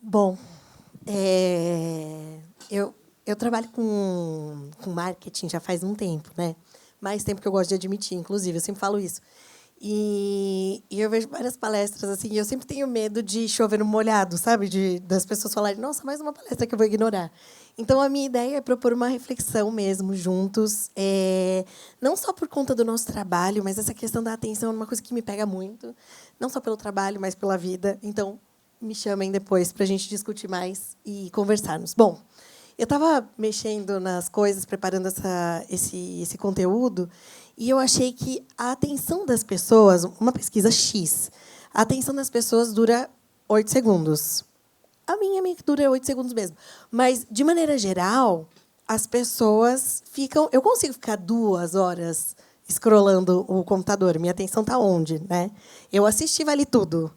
Bom, é, eu, eu trabalho com marketing já faz um tempo, né? Mais tempo que eu gosto de admitir, inclusive, eu sempre falo isso. E eu vejo várias palestras assim, e eu sempre tenho medo de chover no molhado, sabe? Das pessoas falarem, nossa, mais uma palestra que eu vou ignorar. Então, a minha ideia é propor uma reflexão mesmo, juntos, não só por conta do nosso trabalho, mas essa questão da atenção é uma coisa que me pega muito, não só pelo trabalho, mas pela vida. Então, me chamem depois para a gente discutir mais e conversarmos. Bom, eu estava mexendo nas coisas, preparando esse conteúdo, e eu achei que a atenção das pessoas, uma pesquisa X, a atenção das pessoas dura 8 segundos. A minha meio que dura 8 segundos mesmo. Mas, de maneira geral, as pessoas ficam... Eu consigo ficar 2 horas scrollando o computador. Minha atenção está onde, né? Eu assisti Vale Tudo.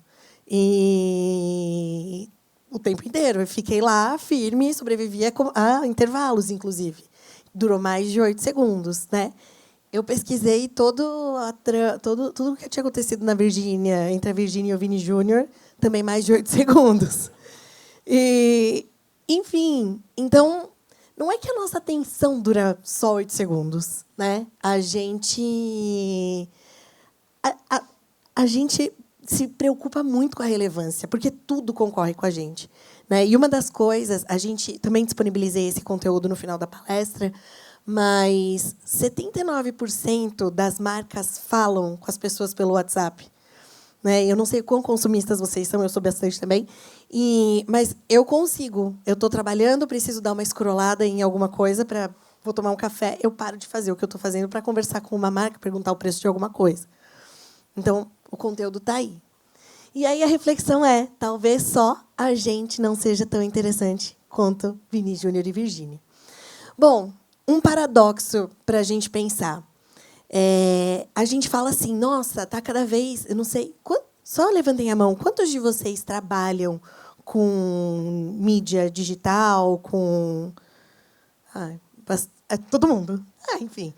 E o tempo inteiro. Eu fiquei lá, firme, sobrevivia a intervalos, inclusive. Durou mais de 8 segundos, né? Eu pesquisei tudo o que tinha acontecido na Virgínia, entre a Virgínia e o Vini Júnior, também mais de 8 segundos. E, enfim, então, não é que a nossa atenção dura só 8 segundos, né? A gente se preocupa muito com a relevância, porque tudo concorre com a gente, né? E uma das coisas, a gente também disponibilizei esse conteúdo no final da palestra, mas 79% das marcas falam com as pessoas pelo WhatsApp. Né? Eu não sei quão consumistas vocês são, eu sou bastante também. Mas eu consigo. Eu estou trabalhando, preciso dar uma escrolada em alguma coisa, vou tomar um café, eu paro de fazer o que eu estou fazendo para conversar com uma marca, perguntar o preço de alguma coisa. Então, o conteúdo está aí. E aí a reflexão é, talvez só a gente não seja tão interessante quanto Vini Júnior e Virgínia. Bom, um paradoxo para a gente pensar. A gente fala assim, nossa, está cada vez... Eu não sei... Só levantem a mão. Quantos de vocês trabalham com mídia digital, com... todo mundo. Enfim.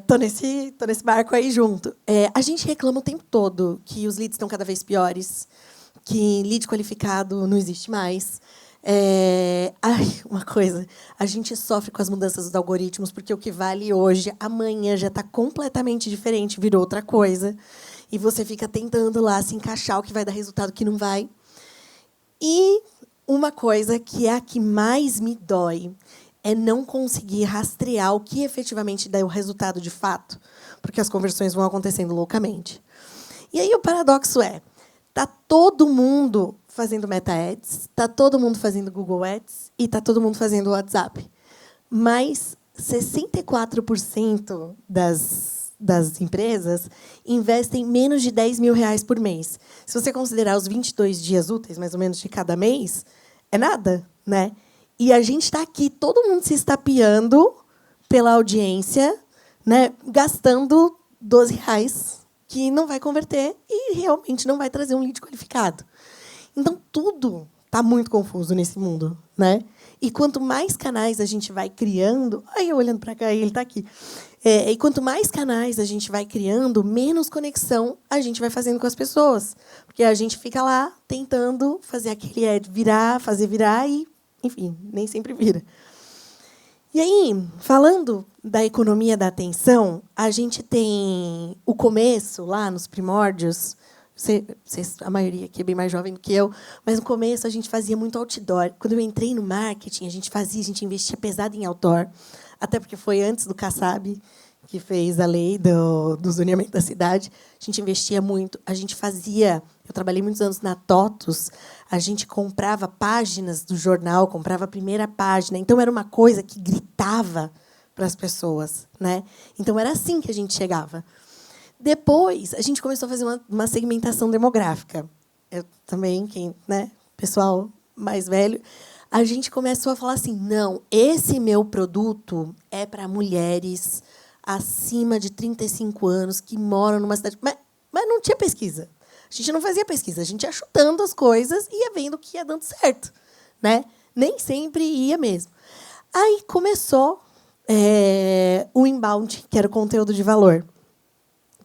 Tô nesse barco aí junto. A gente reclama o tempo todo que os leads estão cada vez piores, que lead qualificado não existe mais. Uma coisa, a gente sofre com as mudanças dos algoritmos, porque o que vale hoje, amanhã já está completamente diferente, virou outra coisa. E você fica tentando lá se encaixar o que vai dar resultado, o que não vai. E uma coisa que é a que mais me dói é não conseguir rastrear o que efetivamente dá o resultado de fato, porque as conversões vão acontecendo loucamente. E aí o paradoxo está todo mundo fazendo Meta Ads, está todo mundo fazendo Google Ads e está todo mundo fazendo WhatsApp. Mas 64% das empresas investem menos de R$10.000 por mês. Se você considerar os 22 dias úteis, mais ou menos, de cada mês, é nada, né? E a gente está aqui, todo mundo se estapeando pela audiência, né, gastando R$12, que não vai converter e realmente não vai trazer um lead qualificado. Então, tudo está muito confuso nesse mundo, né? E quanto mais canais a gente vai criando... Aí, eu olhando para cá, ele está aqui. E quanto mais canais a gente vai criando, menos conexão a gente vai fazendo com as pessoas. Porque a gente fica lá tentando fazer aquele ad virar, fazer virar e, enfim, nem sempre vira. E aí, falando da economia da atenção, a gente tem o começo, lá nos primórdios... a maioria aqui é bem mais jovem do que eu, mas no começo a gente fazia muito outdoor. Quando eu entrei no marketing, a gente investia pesado em outdoor, até porque foi antes do Kassab, que fez a lei do zoneamento da cidade. A gente investia muito. A gente fazia... Eu trabalhei muitos anos na TOTUS. A gente comprava páginas do jornal, comprava a primeira página. Então, era uma coisa que gritava para as pessoas, né? Então, era assim que a gente chegava. Depois, a gente começou a fazer uma segmentação demográfica. Eu também, pessoal mais velho, a gente começou a falar assim, não, esse meu produto é para mulheres acima de 35 anos que moram numa cidade... Mas não tinha pesquisa. A gente não fazia pesquisa, a gente ia chutando as coisas e ia vendo que ia dando certo, né? Nem sempre ia mesmo. Aí começou o inbound, que era o conteúdo de valor,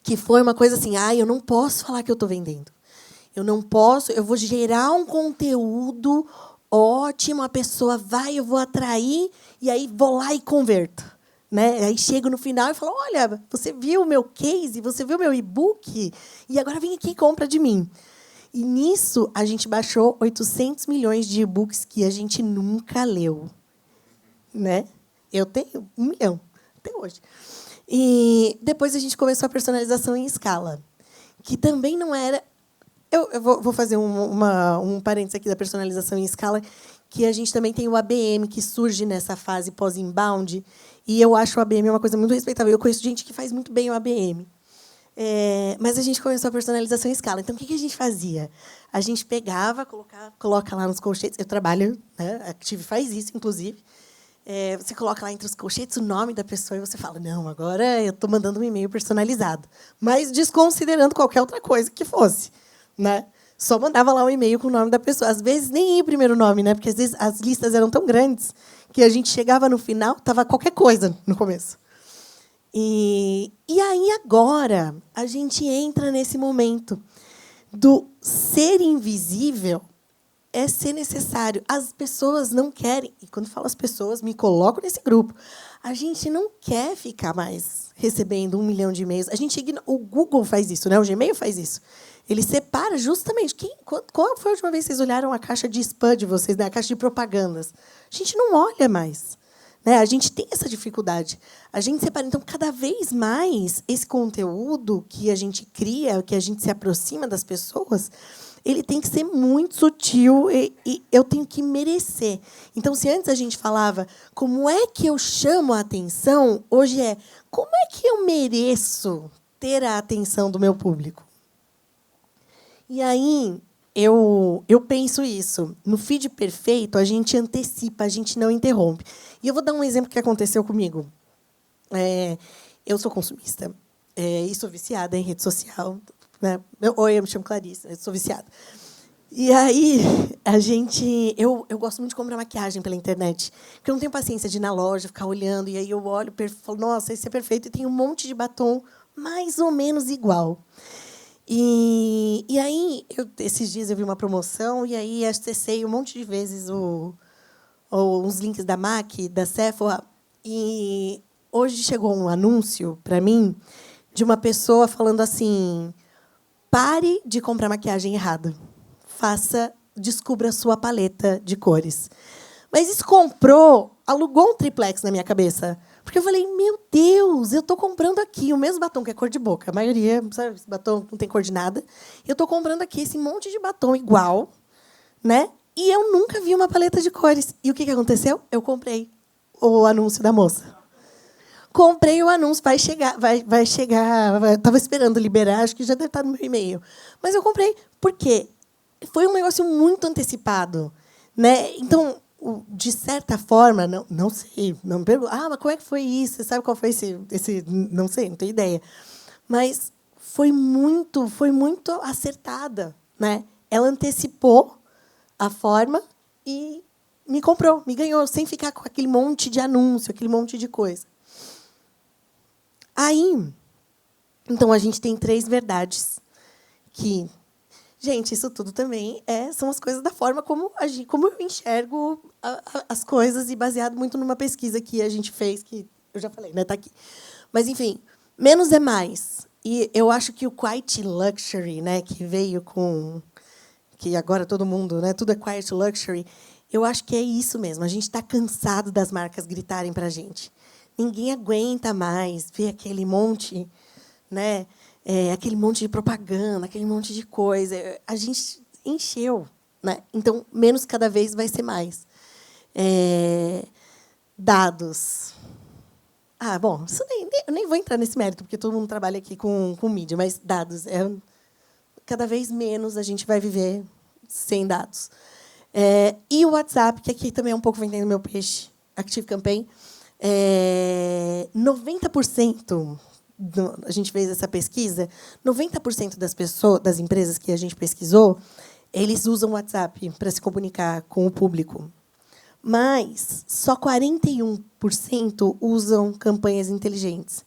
que foi uma coisa assim, eu não posso falar que eu estou vendendo. Eu não posso, eu vou gerar um conteúdo ótimo, a pessoa vai, eu vou atrair, e aí vou lá e converto. Né? Aí chego no final e falo, olha, você viu o meu case, você viu o meu e-book, e agora vem aqui e compra de mim. E, nisso, a gente baixou 800 milhões de e-books que a gente nunca leu. Né? Eu tenho 1 milhão, até hoje. E depois a gente começou a personalização em escala, que também não era... Eu vou fazer um parênteses aqui da personalização em escala, que a gente também tem o ABM, que surge nessa fase pós-inbound, e eu acho o ABM uma coisa muito respeitável. Eu conheço gente que faz muito bem o ABM. Mas a gente começou a personalização em escala. Então, o que a gente fazia? A gente pegava, coloca lá nos colchetes. Eu trabalho, né? A Active faz isso, inclusive. Você coloca lá entre os colchetes o nome da pessoa e você fala, não, agora eu estou mandando um e-mail personalizado. Mas desconsiderando qualquer outra coisa que fosse. Né? Só mandava lá um e-mail com o nome da pessoa. Às vezes, nem ia o primeiro nome, né? Porque, às vezes, as listas eram tão grandes que a gente chegava no final, estava qualquer coisa no começo. E aí, agora, a gente entra nesse momento do ser invisível é ser necessário. As pessoas não querem, e quando falo as pessoas, me coloco nesse grupo, a gente não quer ficar mais recebendo 1 milhão de e-mails. O Google faz isso, né? O Gmail faz isso. Ele separa justamente... Qual foi a última vez que vocês olharam a caixa de spam de vocês, né? A caixa de propagandas? A gente não olha mais. Né? A gente tem essa dificuldade. A gente separa. Então, cada vez mais, esse conteúdo que a gente cria, que a gente se aproxima das pessoas, ele tem que ser muito sutil e eu tenho que merecer. Então, se antes a gente falava como é que eu chamo a atenção, hoje é como é que eu mereço ter a atenção do meu público. E aí, eu penso isso. No feed perfeito, a gente antecipa, a gente não interrompe. E eu vou dar um exemplo que aconteceu comigo. Eu sou consumista e sou viciada em rede social. Né? Oi, eu me chamo Clarice, eu sou viciada. E aí, eu gosto muito de comprar maquiagem pela internet, porque eu não tenho paciência de ir na loja, ficar olhando, e aí eu olho e falo, nossa, esse é perfeito, e tem um monte de batom mais ou menos igual. E aí, esses dias eu vi uma promoção, e aí acessei um monte de vezes os links da MAC, da Sephora, e hoje chegou um anúncio para mim de uma pessoa falando assim, pare de comprar maquiagem errada. Descubra a sua paleta de cores. Mas isso alugou um triplex na minha cabeça. Porque eu falei, meu Deus, eu estou comprando aqui o mesmo batom, que é cor de boca. A maioria, sabe, esse batom não tem cor de nada. Eu estou comprando aqui esse monte de batom igual, né? E eu nunca vi uma paleta de cores. E o que aconteceu? Eu comprei o anúncio da moça. Comprei o anúncio, vai chegar. Estava esperando liberar, acho que já deve estar no meu e-mail. Mas eu comprei. Por quê? Foi um negócio muito antecipado. Né? Então, de certa forma, não sei, não me pergunto, mas como é que foi isso? Você sabe qual foi esse? Não sei, não tenho ideia. Mas foi muito acertada. Né? Ela antecipou a forma e me comprou, me ganhou, sem ficar com aquele monte de anúncio, aquele monte de coisa. Aí, então, a gente tem 3 verdades que... Gente, isso tudo também são as coisas da forma como eu enxergo as coisas, e baseado muito numa pesquisa que a gente fez, que eu já falei, né? Está aqui. Mas, enfim, menos é mais. E eu acho que o Quiet Luxury, né, que veio com... que agora todo mundo, né, tudo é Quiet Luxury, eu acho que é isso mesmo. A gente está cansado das marcas gritarem para a gente. Ninguém aguenta mais ver aquele monte, né? Aquele monte de propaganda, aquele monte de coisa. A gente encheu. Né? Então, menos cada vez vai ser mais. Dados. Bom, isso eu nem vou entrar nesse mérito, porque todo mundo trabalha aqui com mídia, mas dados. Cada vez menos a gente vai viver sem dados. E o WhatsApp, que aqui também é um pouco vendendo meu peixe, Active Campaign, 90%, a gente fez essa pesquisa, 90% das empresas que a gente pesquisou, eles usam o WhatsApp para se comunicar com o público. Mas só 41% usam campanhas inteligentes.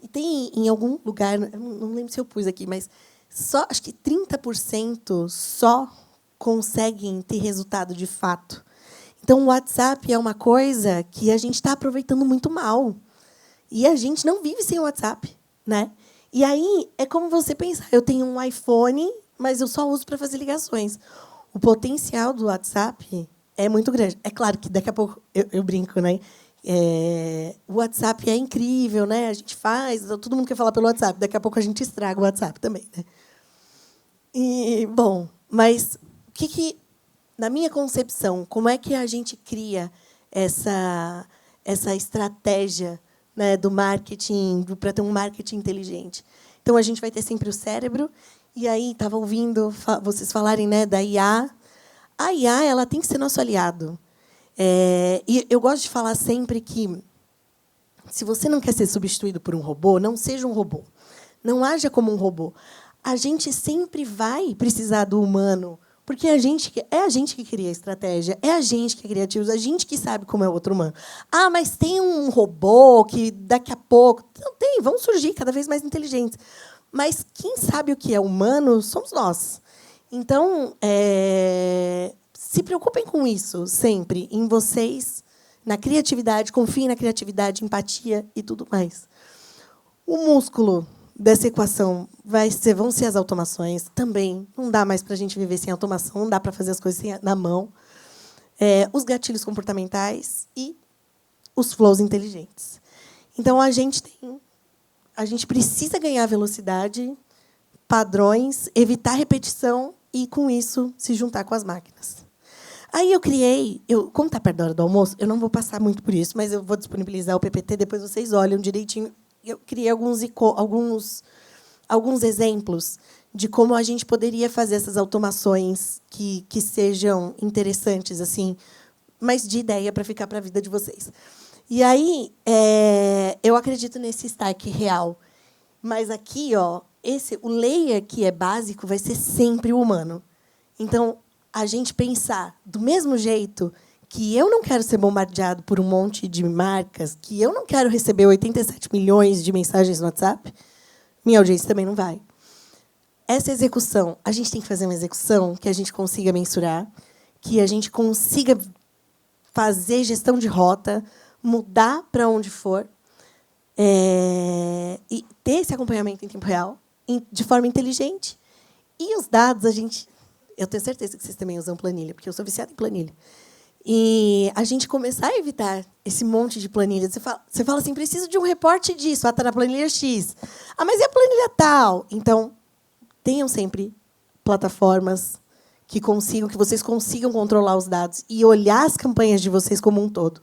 E tem em algum lugar, não lembro se eu pus aqui, mas só acho que 30% só conseguem ter resultado de fato. Então, o WhatsApp é uma coisa que a gente está aproveitando muito mal. E a gente não vive sem o WhatsApp, né? E aí é como você pensar, eu tenho um iPhone, mas eu só uso para fazer ligações. O potencial do WhatsApp é muito grande. É claro que daqui a pouco eu brinco, né? O WhatsApp é incrível, né? A gente faz, todo mundo quer falar pelo WhatsApp. Daqui a pouco a gente estraga o WhatsApp também, né? E bom, mas na minha concepção, como é que a gente cria essa estratégia, né, do marketing para ter um marketing inteligente? Então a gente vai ter sempre o cérebro. E aí estava ouvindo vocês falarem, né, da IA. A IA ela tem que ser nosso aliado. E eu gosto de falar sempre que, se você não quer ser substituído por um robô, não seja um robô. Não haja como um robô. A gente sempre vai precisar do humano, porque é a gente que cria a estratégia, é a gente que é criativo, a gente que sabe como é o outro humano. Ah, mas tem um robô que daqui a pouco... Não tem, vão surgir cada vez mais inteligentes. Mas quem sabe o que é humano somos nós. Então, se preocupem com isso sempre, em vocês, na criatividade, confiem na criatividade, empatia e tudo mais. O músculo dessa equação vão ser as automações também. Não dá mais para a gente viver sem automação, não dá para fazer as coisas na mão. Os gatilhos comportamentais e os flows inteligentes. Então, a gente precisa ganhar velocidade, padrões, evitar repetição e, com isso, se juntar com as máquinas. Aí como está perto da hora do almoço, eu não vou passar muito por isso, mas eu vou disponibilizar o PPT, depois vocês olham direitinho. Eu criei alguns exemplos de como a gente poderia fazer essas automações que sejam interessantes, assim, mas de ideia para ficar para a vida de vocês. E aí, eu acredito nesse stack real. Mas aqui, o layer que é básico vai ser sempre o humano. Então, a gente pensar do mesmo jeito que eu não quero ser bombardeado por um monte de marcas, que eu não quero receber 87 milhões de mensagens no WhatsApp, minha audiência também não vai. Essa execução, a gente tem que fazer uma execução que a gente consiga mensurar, que a gente consiga fazer gestão de rota, mudar para onde for, e ter esse acompanhamento em tempo real, de forma inteligente. E os dados, eu tenho certeza que vocês também usam planilha, porque eu sou viciada em planilha. E a gente começar a evitar esse monte de planilha. Você fala assim, preciso de um reporte disso. Está na planilha X. Ah, mas e a planilha tal? Então, tenham sempre plataformas que vocês consigam controlar os dados e olhar as campanhas de vocês como um todo.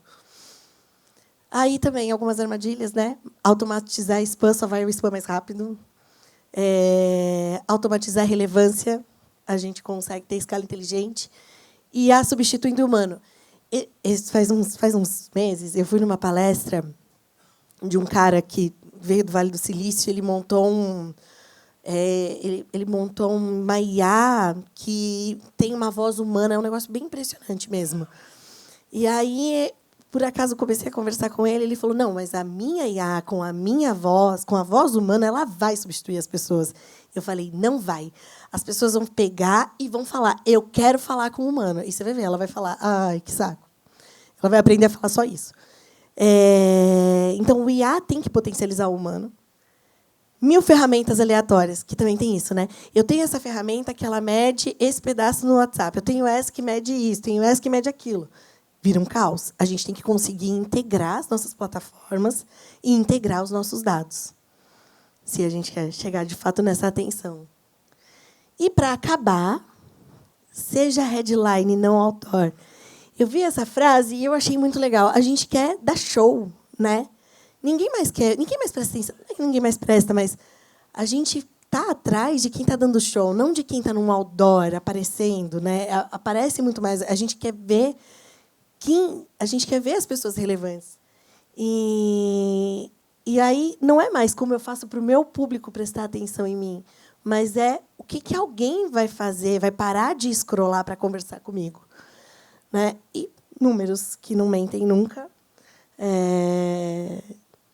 Aí também algumas armadilhas, né? Automatizar spam, só vai o spam mais rápido. Automatizar relevância, a gente consegue ter escala inteligente. E a substituindo o humano. Faz uns meses, eu fui numa palestra de um cara que veio do Vale do Silício. Ele montou uma IA que tem uma voz humana. É um negócio bem impressionante mesmo. E aí, por acaso, comecei a conversar com ele. Ele falou, não, mas a minha IA, com a minha voz, com a voz humana, ela vai substituir as pessoas. Eu falei, não vai. As pessoas vão pegar e vão falar, eu quero falar com o humano. E você vai ver, ela vai falar, ai, que saco. Ela vai aprender a falar só isso. Então, o IA tem que potencializar o humano. 1000 ferramentas aleatórias, que também tem isso, né? Eu tenho essa ferramenta que ela mede esse pedaço no WhatsApp. Eu tenho essa que mede isso, tenho essa que mede aquilo. Vira um caos. A gente tem que conseguir integrar as nossas plataformas e integrar os nossos dados, se a gente quer chegar, de fato, nessa atenção. E, para acabar, seja headline, não autor. Eu vi essa frase e eu achei muito legal. A gente quer dar show, né? Ninguém mais presta atenção. Não é que ninguém mais presta, mas a gente está atrás de quem está dando show, não de quem está num outdoor aparecendo, né? Aparece muito mais. A gente quer ver as pessoas relevantes. E aí não é mais como eu faço para o meu público prestar atenção em mim, mas é o que alguém vai fazer, vai parar de scrollar para conversar comigo, né? E números que não mentem nunca.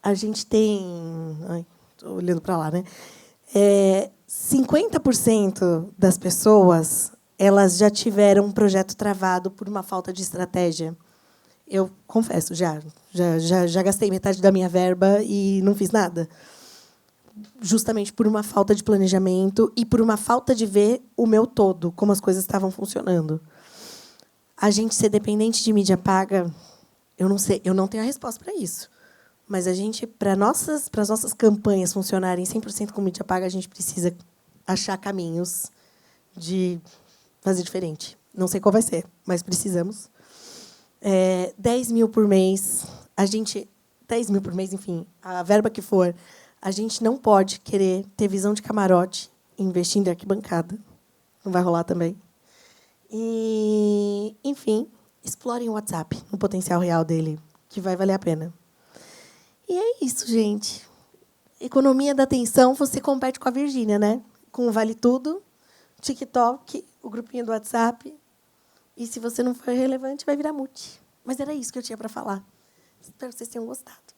A gente tem... Estou olhando para lá, né? 50% das pessoas elas já tiveram um projeto travado por uma falta de estratégia. Eu confesso, já gastei metade da minha verba e não fiz nada. Justamente por uma falta de planejamento e por uma falta de ver o meu todo, como as coisas estavam funcionando. A gente ser dependente de mídia paga, eu não sei, eu não tenho a resposta para isso. Mas a gente, para as nossas campanhas funcionarem 100% com mídia paga, a gente precisa achar caminhos de fazer diferente. Não sei qual vai ser, mas precisamos. 10 mil por mês, 10 mil por mês, enfim, a verba que for, a gente não pode querer ter visão de camarote investindo em arquibancada. Não vai rolar também. E, enfim, explorem o WhatsApp no potencial real dele, que vai valer a pena. E é isso, gente. Economia da atenção, você compete com a Virgínia, né? Com o Vale Tudo, TikTok, o grupinho do WhatsApp. E, se você não for relevante, vai virar multi. Mas era isso que eu tinha para falar. Espero que vocês tenham gostado.